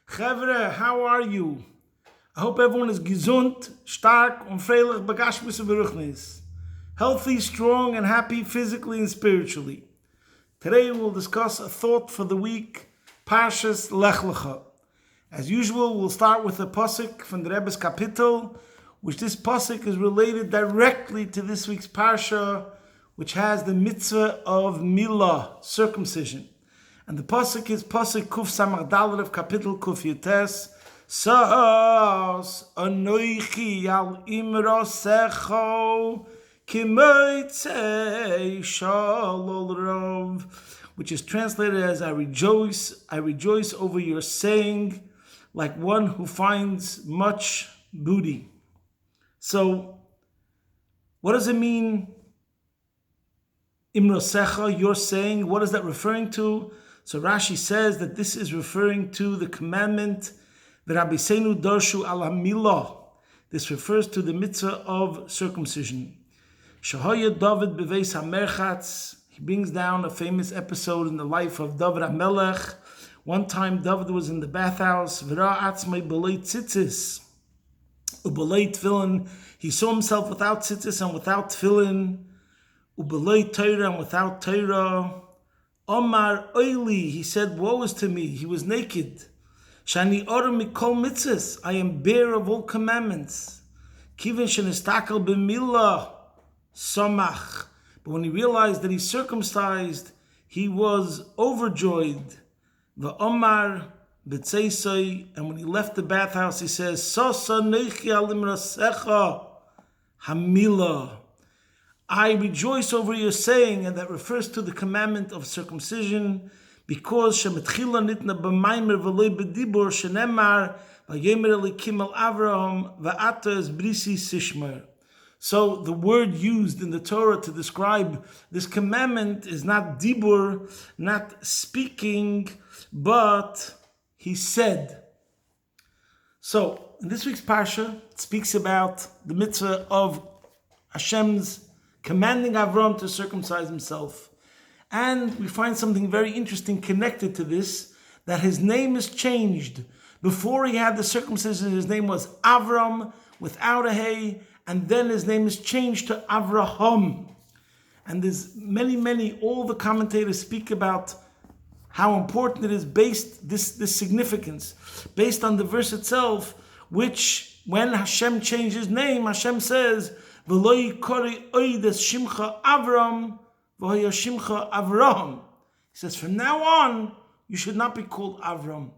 Chevre, how are you? I hope everyone is gesund, stark und freilich begashmis und beruchnis. Healthy, strong, and happy physically and spiritually. Today we'll discuss a thought for the week, Parshas Lecha. As usual, we'll start with a pasuk from the Rebbe's Kapitel, which this pasuk is related directly to this week's Parsha, which has the Mitzvah of Milah, circumcision. And the pasuk is pasuk Kuf Samach Dalet of Kapitel Kuf Yutes. Sas anoichi al imrosecho kimoitzei shalol rov, which is translated as I rejoice over your saying, like one who finds much booty. So, what does it mean? Imrosecha, your saying, what is that referring to? So Rashi says that this is referring to the commandment that Rabbeinu Darshu al Milah. This refers to the mitzvah of circumcision. Shahaya David beveis hamerchatz. He brings down a famous episode in the life of David HaMelech. One time David was in the bathhouse. V'ra atzmei b'lei tzitzis u'b'lei tefillin. He saw himself without tzitzis and without tefillin. U'b'lei Torah and without Torah. Omar oili, he said, woe is to me. He was naked. Shani orah mikol mitzvahs, I am bare of all commandments. Kivin shenistakel b'milah samach. But when he realized that he's circumcised, he was overjoyed. V'omar b'tzeisoi, and when he left the bathhouse, he says, Sosa neichi alim rasecha hamilah. I rejoice over your saying, and that refers to the commandment of circumcision, because shemetchila nitna b'maimer v'loi b'dibur shenemar v'yemer elikim al Avraham v'ata es brisi sishmer. So the word used in the Torah to describe this commandment is not dibur, not speaking, but he said. So in this week's parsha, it speaks about the mitzvah of Hashem's commanding Avram to circumcise himself. And we find something very interesting connected to this, that his name is changed. Before he had the circumcision, his name was Avram without a hey, and then his name is changed to Avraham. And there's many, all the commentators speak about how important it is based, this significance, based on the verse itself, which when Hashem changed his name, Hashem says, V'loi kori oides shimcha Avram, v'hoya shimcha Avraham. He says, from now on, you should not be called Avram.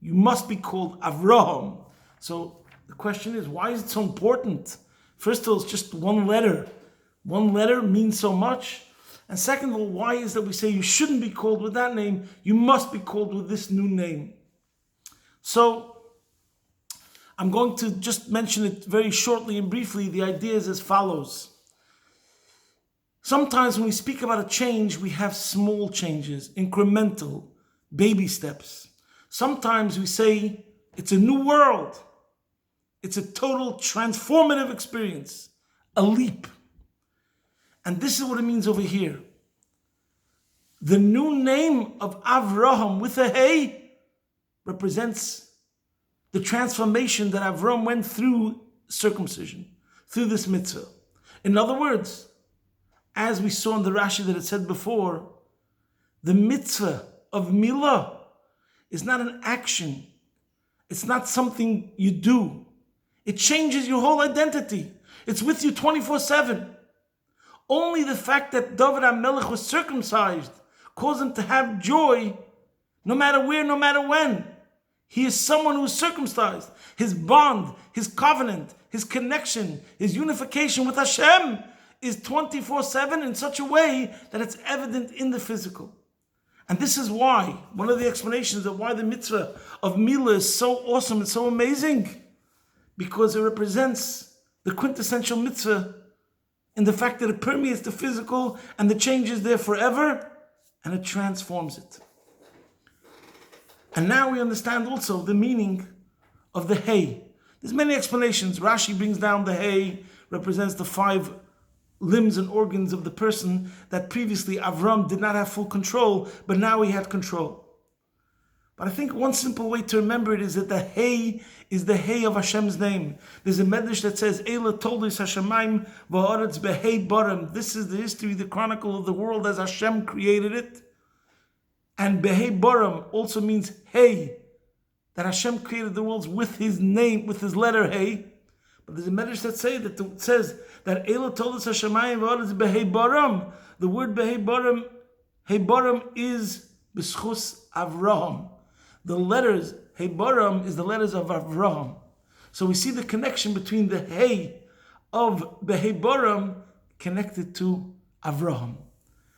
You must be called Avraham. So the question is, why is it so important? First of all, it's just one letter. One letter means so much. And second of all, why is that we say you shouldn't be called with that name? You must be called with this new name. So I'm going to just mention it very shortly and briefly. The idea is as follows. Sometimes when we speak about a change, we have small changes, incremental, baby steps. Sometimes we say it's a new world. It's a total transformative experience, a leap. And this is what it means over here. The new name of Avraham with a hey represents the transformation that Avram went through circumcision, through this mitzvah. In other words, as we saw in the Rashi that it said before, the mitzvah of Milah is not an action. It's not something you do. It changes your whole identity. It's with you 24/7. Only the fact that David HaMelech was circumcised caused him to have joy no matter where, no matter when. He is someone who is circumcised. His bond, his covenant, his connection, his unification with Hashem is 24/7 in such a way that it's evident in the physical. And this is why, one of the explanations of why the mitzvah of Milah is so awesome and so amazing, because it represents the quintessential mitzvah in the fact that it permeates the physical and the change is there forever and it transforms it. And now we understand also the meaning of the hay. There's many explanations. Rashi brings down the hay represents the 5 limbs and organs of the person that previously Avram did not have full control, but now he had control. But I think one simple way to remember it is that the Hey is the Hey of Hashem's name. There's a medrash that says, Eila Toldis Hashemayim va'aretz behei baram. This is the history, the chronicle of the world as Hashem created it. And behei baram also means Hey, that Hashem created the worlds with His name, with His letter Hey. But there's a medrash that says that Eila Toldis Hashemayim va'aretz behei baram. The word behei baram, Hey baram is b'schus Avraham. The letters, Hey Baram, is the letters of Avraham. So we see the connection between the Hey of Behei Baram connected to Avraham.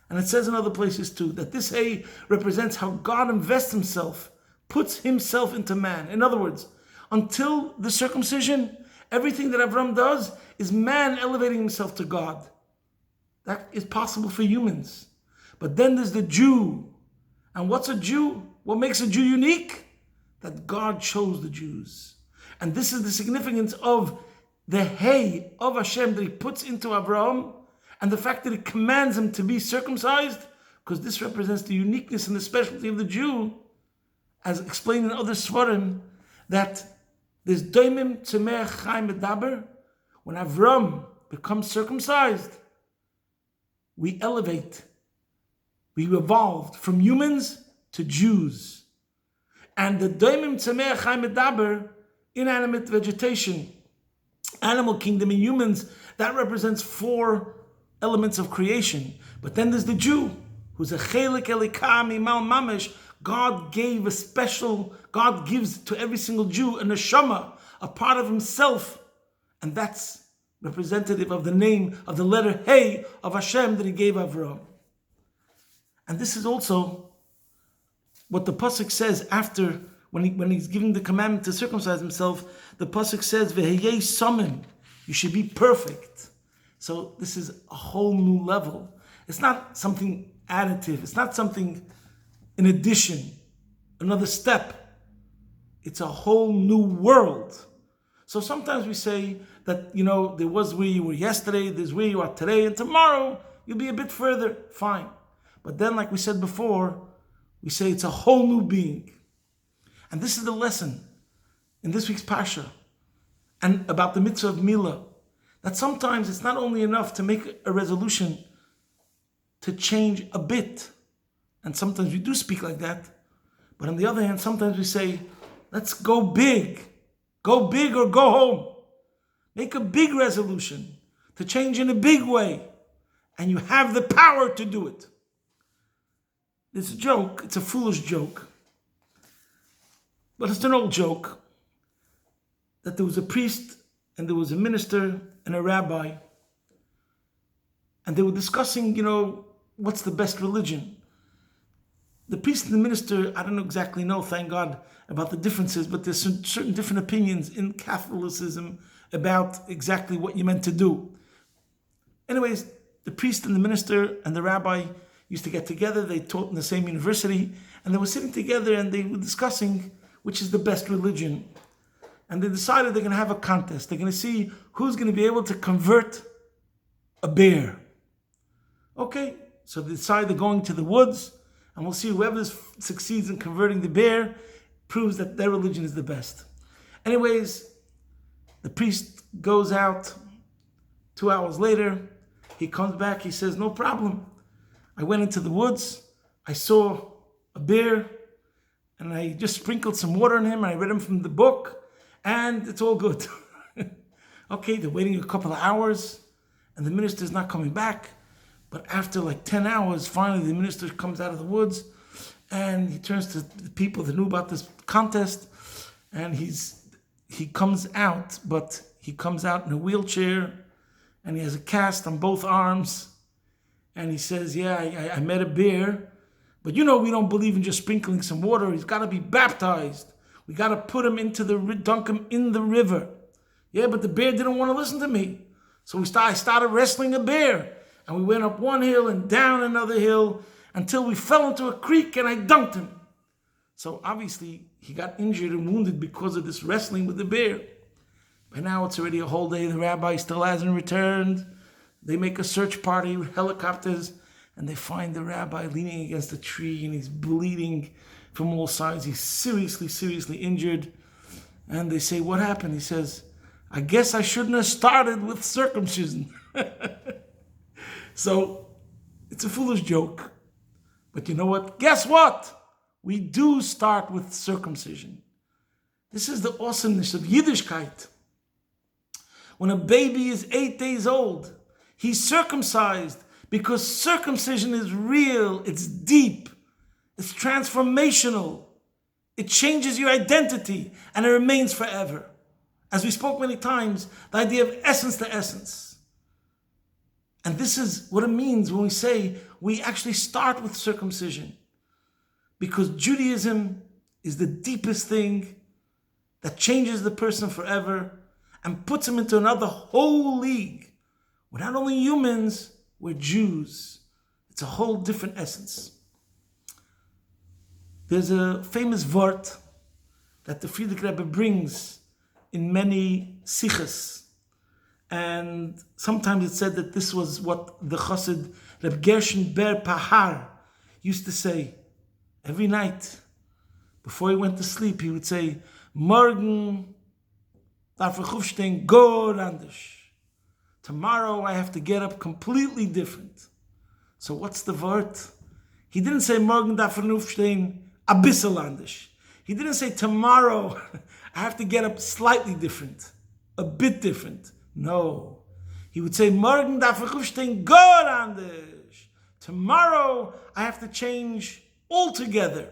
And it says in other places too, that this Hey represents how God invests Himself, puts Himself into man. In other words, until the circumcision, everything that Avram does is man elevating himself to God. That is possible for humans. But then there's the Jew. And what's a Jew? What makes a Jew unique? That God chose the Jews. And this is the significance of the Hey of Hashem that He puts into Avraham, and the fact that He commands him to be circumcised, because this represents the uniqueness and the specialty of the Jew, as explained in other Svarim, that there's Doimim Tzemeh Chai Medaber. When Avram becomes circumcised, we elevate, we evolved from humans to Jews. And the Doimim Tzemeh Chai Medaber, inanimate vegetation, animal kingdom, and humans, that represents 4 elements of creation. But then there's the Jew, who's a chelik elikah mimal mamish. God gives to every single Jew a neshama, a part of himself. And that's representative of the name, of the letter Hey of Hashem that He gave Avram. And this is also what the pasuk says after, when he's giving the commandment to circumcise himself. The pasuk says, "Veheyei samim," you should be perfect. So this is a whole new level. It's not something additive. It's not something in addition, another step. It's a whole new world. So sometimes we say that, there was where you were yesterday, there's where you are today, and tomorrow you'll be a bit further. Fine. But then, like we said before, we say it's a whole new being. And this is the lesson in this week's Parsha, and about the mitzvah of Milah, that sometimes it's not only enough to make a resolution to change a bit, and sometimes we do speak like that, but on the other hand, sometimes we say, let's go big or go home. Make a big resolution to change in a big way, and you have the power to do it. It's a joke, it's a foolish joke, but it's an old joke, that there was a priest and there was a minister and a rabbi, and they were discussing, what's the best religion. The priest and the minister, I don't exactly know, thank God, about the differences, but there's certain different opinions in Catholicism about exactly what you're meant to do. Anyways, the priest and the minister and the rabbi used to get together. They taught in the same university, and they were sitting together and they were discussing which is the best religion. And they decided they're going to have a contest. They're going to see who's going to be able to convert a bear. Okay, so they decide they're going to the woods, and we'll see whoever succeeds in converting the bear proves that their religion is the best. Anyways, the priest goes out. 2 hours later, he comes back. He says, no problem. I went into the woods. I saw a bear, and I just sprinkled some water on him, and I read him from the book, and it's all good. Okay, they're waiting a couple of hours, and the minister's not coming back. But after like 10 hours, finally the minister comes out of the woods, and he turns to the people that knew about this contest, and he comes out, but he comes out in a wheelchair, and he has a cast on both arms, and he says, I met a bear, but we don't believe in just sprinkling some water. He's got to be baptized. We got to put him dunk him in the river. Yeah, but the bear didn't want to listen to me. So I started wrestling a bear, and we went up one hill and down another hill until we fell into a creek, and I dunked him. So obviously he got injured and wounded because of this wrestling with the bear. By now it's already a whole day. The rabbi still hasn't returned. They make a search party with helicopters, and they find the rabbi leaning against a tree, and he's bleeding, from all sides. He's seriously injured. And they say, what happened? He says, I guess I shouldn't have started with circumcision. So it's a foolish joke. But you know what? Guess what? We do start with circumcision. This is the awesomeness of Yiddishkeit. When a baby is 8 days old, he's circumcised because circumcision is real, it's deep, it's transformational. It changes your identity and it remains forever. As we spoke many times, the idea of essence to essence. And this is what it means when we say we actually start with circumcision. Because Judaism is the deepest thing that changes the person forever and puts him into another whole league. We're not only humans, we're Jews. It's a whole different essence. There's a famous vort that the Frierdiker Rebbe brings in many sichos. And sometimes it's said that this was what the Chassid Reb Gershon Ber Pahar used to say every night. Before he went to sleep, he would say, Morgen darf ich aufstehen gar anders. Tomorrow I have to get up completely different. So what's the word? He didn't say Morgen darf ich aufstehen a bissel anders. He didn't say tomorrow I have to get up slightly different, a bit different. No. He would say Morgen darf ich aufstehen gar anders. Tomorrow I have to change altogether.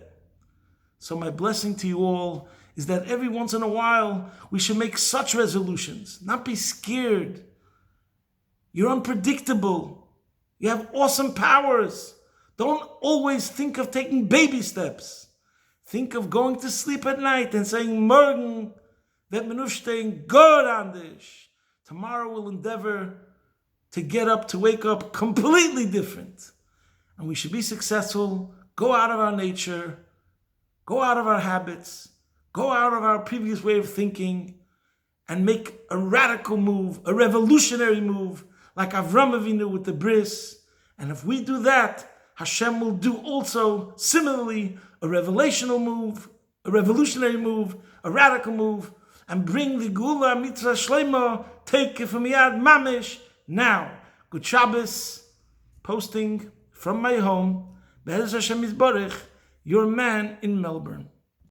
So my blessing to you all is that every once in a while we should make such resolutions, not be scared. You're unpredictable. You have awesome powers. Don't always think of taking baby steps. Think of going to sleep at night and saying, Morgen wird man aufstehen gar anders. Tomorrow we'll endeavor to get up, to wake up completely different. And we should be successful, go out of our nature, go out of our habits, go out of our previous way of thinking, and make a radical move, a revolutionary move, like Avram Avinu with the bris. And if we do that, Hashem will do also, similarly, a revelational move, a revolutionary move, a radical move, and bring the Geula Mitzvah Shlema, take it from Yad Mamish, now. Good Shabbos, posting from my home, Be'ez Hashem Yisborech, your man in Melbourne.